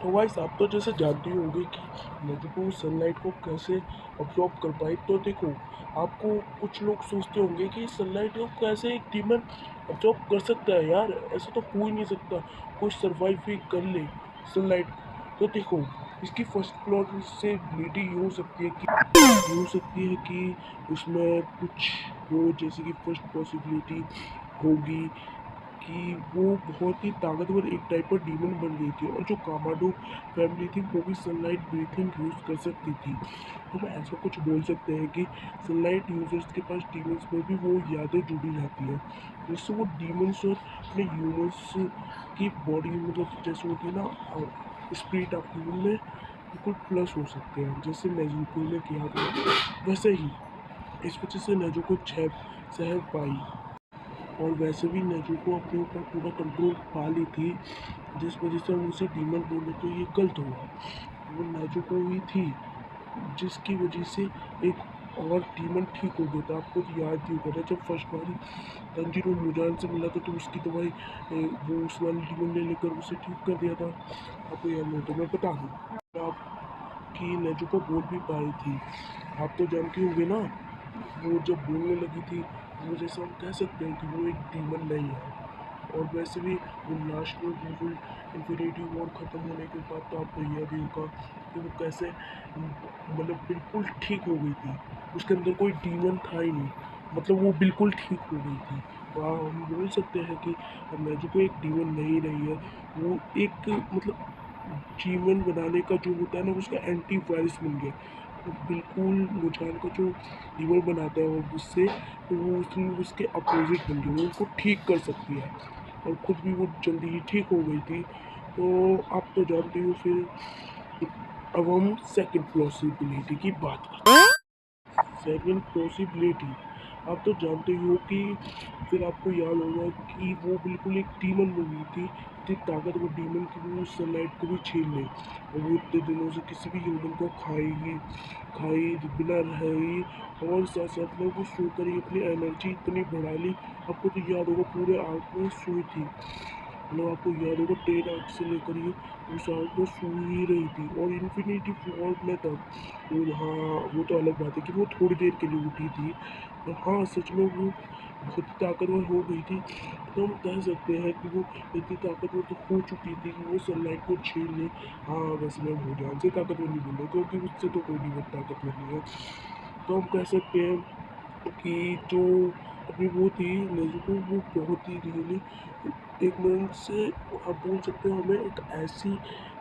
तो गाइस आप तो जैसे जानते ही होंगे कि नेगेटिव सनलाइट को कैसे अब्जॉर्ब कर पाए। तो देखो, आपको कुछ लोग सोचते होंगे कि सनलाइट को कैसे एक डीमन अब्जॉर्ब कर सकता है। यार ऐसा तो हो ही नहीं सकता, कोई सर्वाइव भी कर ले सनलाइट। तो देखो, इसकी फर्स्ट फ्लोर से ब्लीडिंग हो सकती है कि उसमें कुछ हो, जैसे कि फर्स्ट पॉसिबिलिटी होगी कि वो बहुत ही ताकतवर एक टाइप का डीमन बन गई थी, और जो कामाडो फैमिली थी वो भी सनलाइट ब्रीथिंग यूज़ कर सकती थी। तो मैं ऐसा कुछ बोल सकते हैं कि सनलाइट यूजर्स के पास डीमंस में भी वो यादें जुड़ी रहती है, जिससे वो डीमंस और अपने ह्यूमंस की बॉडी मतलब जैसे होती है ना स्पिरिट आपकी उनमें बिल्कुल प्लस हो सकते हैं, जैसे नेजुको ने किया था वैसे ही। इस वजह से नेजुको छह सह पाई, और वैसे भी नेजुको अपने ऊपर पूरा कंट्रोल पा ली थी, जिस वजह से हम उसे डीमन बोले तो ये गलत हुआ। वो नेजुको ही थी जिसकी वजह से एक और डीमन ठीक हो गया था। आपको तो याद ही होगा जब फर्स्ट बारी तंजीरो मुजान से मिला था, तो उसकी दवाई वो उस वाली डीमन ने लेकर उसे ठीक कर दिया था। आपको याद नहीं तो मैं बता दूँ आपकी, नेजुको बोल भी पाई थी। आप तो जानते होंगे ना, वो जब बोलने लगी थी वो जैसे हम कह सकते हैं कि वो एक डीमन नहीं है। और वैसे भी वो लास्ट में बिल्कुल इन्फिनिटी वॉर ख़त्म होने के बाद तो आपको यह भी होगा कि वो कैसे मतलब बिल्कुल ठीक हो गई थी, उसके अंदर कोई डीमन था ही नहीं, मतलब वो बिल्कुल ठीक हो गई थी। तो हम बोल सकते हैं कि नेजुको एक डीमन नहीं रही है, वो एक मतलब जीवन बनाने का जो होता है ना, उसका एंटी वायरस बन गया। तो बिल्कुल मुझान का जो लीवर बनाता है और उससे, तो वो उसके अपोजिट बन गई, वो उसको ठीक कर सकती है, और खुद भी वो जल्दी ही ठीक हो गई थी। तो आप तो जानते हो फिर, अब हम सेकंड पॉसिबिलिटी की बात करते हैं। सेकंड पॉसिबिलिटी, आप तो जानते ही हो कि फिर आपको याद होगा कि वो बिल्कुल एक डीमन बन गई थी, इतनी ताकतवर डीमन कि वो उस सनलाइट को भी छीन ले, और वो इतने दिनों से किसी भी ह्यूमन को खाई बिना रही, और साथ साथ में वो सोकर ही अपनी एनर्जी इतनी बढ़ा ली। आपको तो याद होगा पूरे आग में सोई थी, मतलब आपको याद होगा 10 आग से लेकर ये उस आग में सो ही रही थी, और इन्फिनिटी वॉर में तब वो, हाँ वो तो अलग बात है कि वो थोड़ी देर के लिए उठी थी, पर हाँ सच में वो बहुत ही ताकतवर हो गई थी। तो हम कह सकते हैं कि वो इतनी ताकतवर तो हो चुकी थी कि वो सनलाइट को छीन ले। हाँ वैसे मैं भूजान से ताकतवर नहीं बोल रहा, क्योंकि उससे तो कोई भी ताकतवर नहीं है। तो हम कह सकते हैं कि जो अभी वो थी नेज़ुको, वो बहुत ही रियली एक मिनट से आप बोल सकते हो, हमें एक ऐसी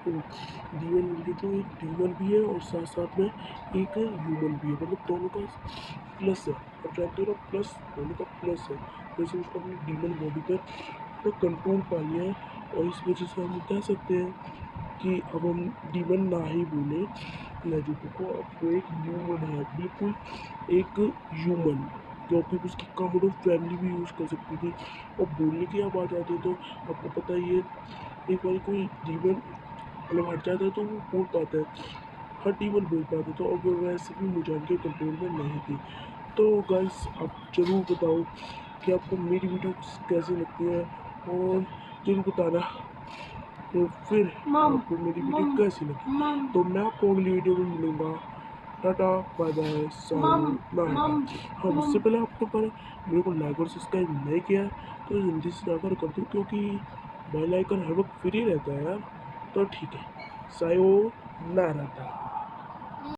डीमन मिल गई जो एक डीमन भी है और साथ साथ में एक ह्यूमन भी है, मतलब दोनों का प्लस है। आप जानते हो ना, प्लस दोनों का प्लस है, जैसे उसको अपनी डीमन बॉडी पर तो कंट्रोल पा लिया है। और इस वजह से हम कह सकते हैं कि अब हम डीमन ना ही बोले नेजुको को, अब वो एक ह्यूमन है, बिल्कुल एक ह्यूमन, क्योंकि उसकी कामोडो फैमिली भी यूज़ कर सकती थी। और बोलने की आप बात आती है तो आपको पता ही है, एक बार कोई डीमन मतलब हट जाता है तो वो बोल पाता है, हर डीमन बोल पाता है, तो अब वैसे भी मुजान के कंट्रोल में नहीं थी। तो गाइस आप ज़रूर बताओ कि आपको मेरी वीडियो कैसी लगती है, और ज़रूर बताना। तो फिर आपको मेरी वीडियो कैसी लगी, तो मैं आपको अगली वीडियो में मिलूँगा। Tata bye bye sayonara. हाँ उससे पहले आपने पर मेरे को लाइक और सब्सक्राइब नहीं किया है तो जल्दी से जाकर कर दो, क्योंकि बेल आइकन हर वक्त फ्री रहता है यार। तो ठीक है, सायोनारा।